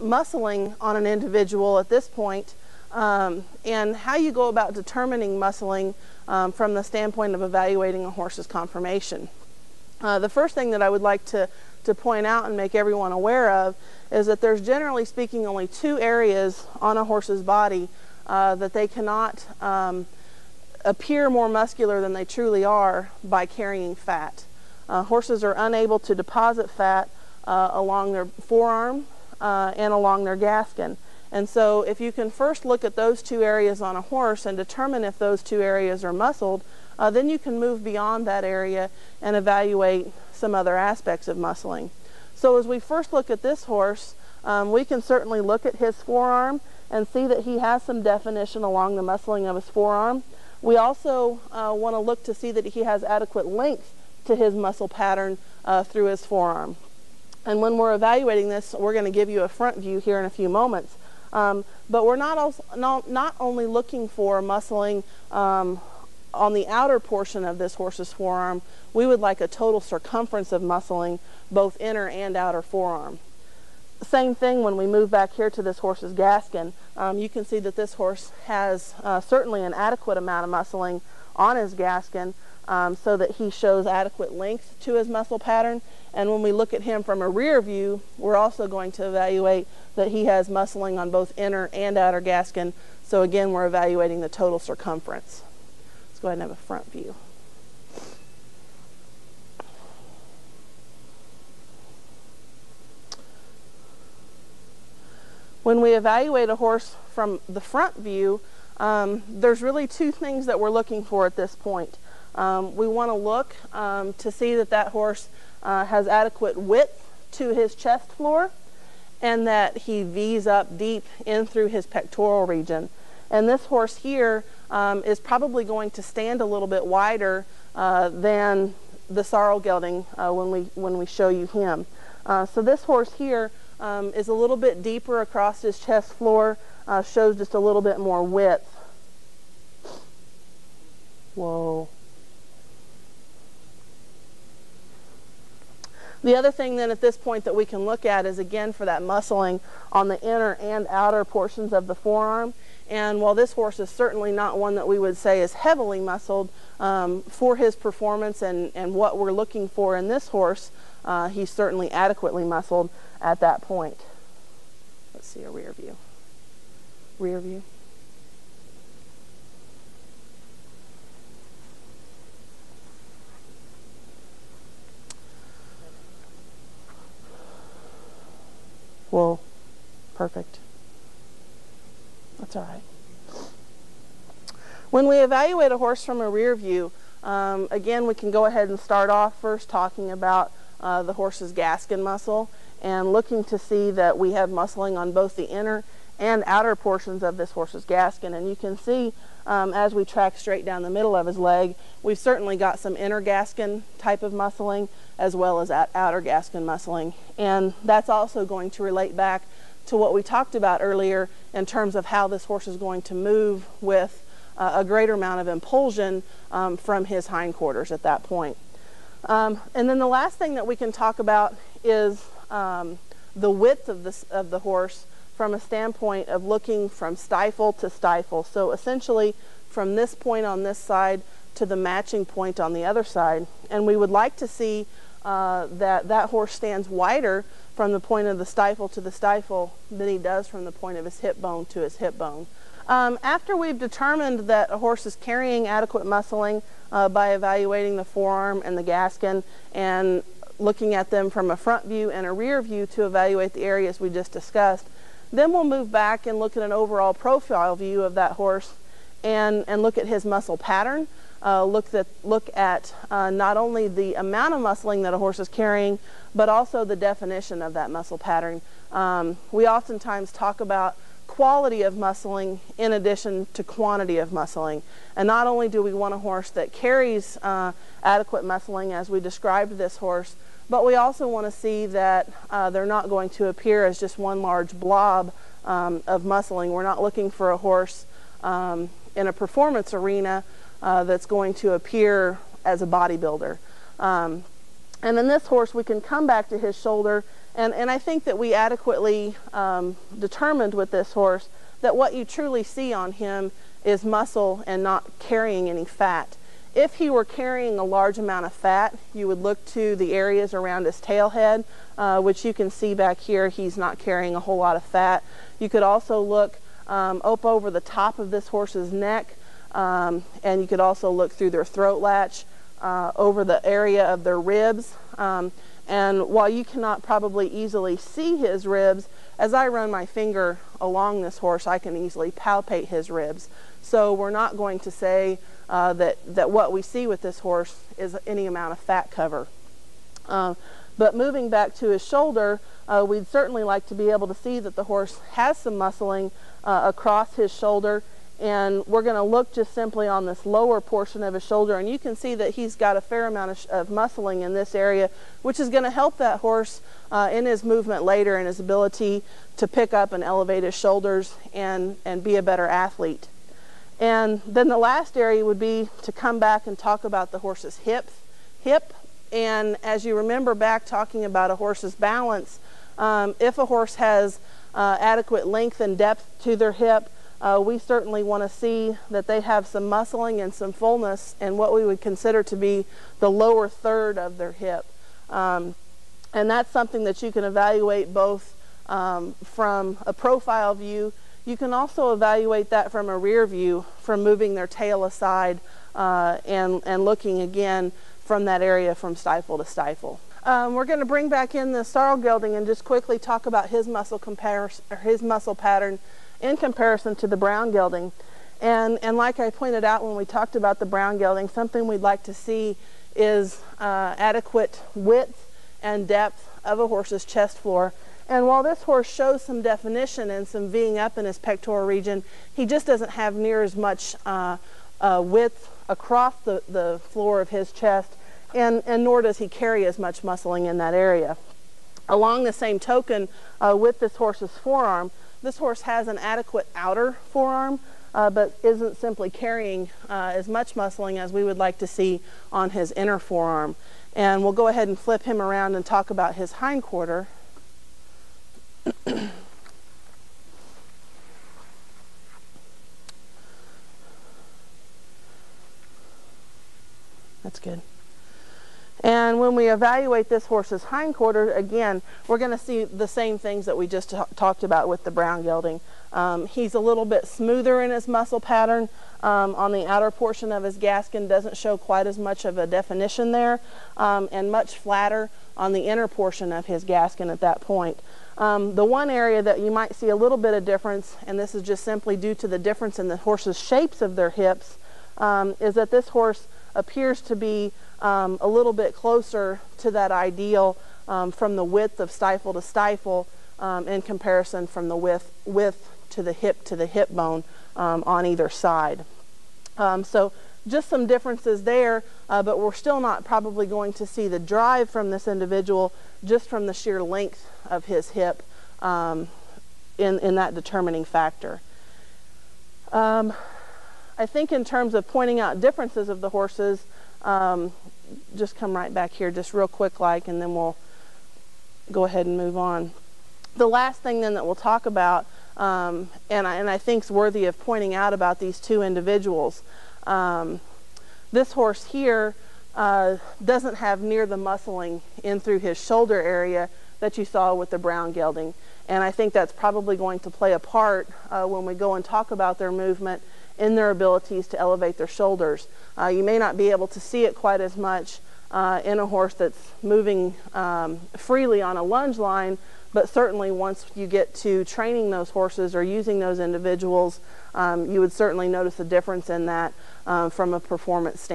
muscling on an individual at this point, and how you go about determining muscling from the standpoint of evaluating a horse's conformation. The first thing that I would like to point out and make everyone aware of is that there's, generally speaking, only two areas on a horse's body that they cannot appear more muscular than they truly are by carrying fat. Horses are unable to deposit fat along their forearm and along their gaskin. And so if you can first look at those two areas on a horse and determine if those two areas are muscled, then you can move beyond that area and evaluate some other aspects of muscling. So as we first look at this horse, we can certainly look at his forearm and see that he has some definition along the muscling of his forearm. We also want to look to see that he has adequate length to his muscle pattern through his forearm. And when we're evaluating this, we're going to give you a front view here in a few moments. But we're not only looking for muscling on the outer portion of this horse's forearm, we would like a total circumference of muscling, both inner and outer forearm. Same thing when we move back here to this horse's gaskin. You can see that this horse has certainly an adequate amount of muscling on his gaskin, so that he shows adequate length to his muscle pattern. And when we look at him from a rear view, we're also going to evaluate that he has muscling on both inner and outer gaskin. So again, we're evaluating the total circumference. Let's go ahead and have a front view. When we evaluate a horse from the front view, there's really two things that we're looking for at this point. We want to look to see that that horse has adequate width to his chest floor, and that he V's up deep in through his pectoral region. And this horse here is probably going to stand a little bit wider than the sorrel gelding when we show you him. So this horse here is a little bit deeper across his chest floor, shows just a little bit more width. Whoa. The other thing then at this point that we can look at is, again, for that muscling on the inner and outer portions of the forearm. And while this horse is certainly not one that we would say is heavily muscled, for his performance and what we're looking for in this horse, he's certainly adequately muscled at that point. Let's see a rear view. Rear view. Whoa, perfect. That's all right. When we evaluate a horse from a rear view, again, we can go ahead and start off first talking about the horse's Gaskin muscle and looking to see that we have muscling on both the inner and outer portions of this horse's Gaskin. And you can see as we track straight down the middle of his leg, we've certainly got some inner Gaskin type of muscling as well as outer Gaskin muscling. And that's also going to relate back to what we talked about earlier in terms of how this horse is going to move with a greater amount of impulsion from his hindquarters at that point. And then the last thing that we can talk about is the width of the horse from a standpoint of looking from stifle to stifle. So essentially from this point on this side to the matching point on the other side. And we would like to see that horse stands wider from the point of the stifle to the stifle than he does from the point of his hip bone to his hip bone. After we've determined that a horse is carrying adequate muscling by evaluating the forearm and the Gaskin and looking at them from a front view and a rear view to evaluate the areas we just discussed, then we'll move back and look at an overall profile view of that horse and look at his muscle pattern. Look at not only the amount of muscling that a horse is carrying, but also the definition of that muscle pattern. We oftentimes talk about quality of muscling in addition to quantity of muscling. And not only do we want a horse that carries adequate muscling as we described this horse, but we also want to see that they're not going to appear as just one large blob of muscling. We're not looking for a horse in a performance arena that's going to appear as a bodybuilder. And in this horse, we can come back to his shoulder And I think that we adequately determined with this horse that what you truly see on him is muscle and not carrying any fat. If he were carrying a large amount of fat, you would look to the areas around his tail head, which you can see back here. He's not carrying a whole lot of fat. You could also look up over the top of this horse's neck, and you could also look through their throat latch, over the area of their ribs. And while you cannot probably easily see his ribs, as I run my finger along this horse, I can easily palpate his ribs. So we're not going to say that what we see with this horse is any amount of fat cover. But moving back to his shoulder, we'd certainly like to be able to see that the horse has some muscling across his shoulder. And we're going to look just simply on this lower portion of his shoulder, and you can see that he's got a fair amount of muscling in this area, which is going to help that horse in his movement later and his ability to pick up and elevate his shoulders and be a better athlete. And then the last area would be to come back and talk about the horse's hip. And as you remember back talking about a horse's balance, if a horse has adequate length and depth to their hip, we certainly want to see that they have some muscling and some fullness in what we would consider to be the lower third of their hip. And that's something that you can evaluate both from a profile view. You can also evaluate that from a rear view, from moving their tail aside and looking again from that area from stifle to stifle. We're going to bring back in the sorrel gelding and just quickly talk about his muscle pattern in comparison to the brown gelding. And like I pointed out when we talked about the brown gelding, something we'd like to see is adequate width and depth of a horse's chest floor. And while this horse shows some definition and some Ving up in his pectoral region, he just doesn't have near as much width across the floor of his chest, and nor does he carry as much muscling in that area. Along the same token, with this horse's forearm, this horse has an adequate outer forearm, but isn't simply carrying as much muscling as we would like to see on his inner forearm. And we'll go ahead and flip him around and talk about his hind quarter. That's good. And when we evaluate this horse's hind quarter, again, we're going to see the same things that we just talked about with the brown gelding. He's a little bit smoother in his muscle pattern. On the outer portion of his Gaskin, doesn't show quite as much of a definition there, and much flatter on the inner portion of his Gaskin at that point. The one area that you might see a little bit of difference, and this is just simply due to the difference in the horse's shapes of their hips, is that this horse appears to be a little bit closer to that ideal from the width of stifle to stifle in comparison from the width to the hip bone on either side. So just some differences there, but we're still not probably going to see the drive from this individual just from the sheer length of his hip in that determining factor. I think in terms of pointing out differences of the horses, just come right back here just real quick like, and then we'll go ahead and move on. The last thing then that we'll talk about, and I think is worthy of pointing out about these two individuals, this horse here doesn't have near the muscling in through his shoulder area that you saw with the brown gelding. And I think that's probably going to play a part when we go and talk about their movement in their abilities to elevate their shoulders. You may not be able to see it quite as much in a horse that's moving freely on a lunge line, but certainly once you get to training those horses or using those individuals, you would certainly notice a difference in that from a performance standpoint.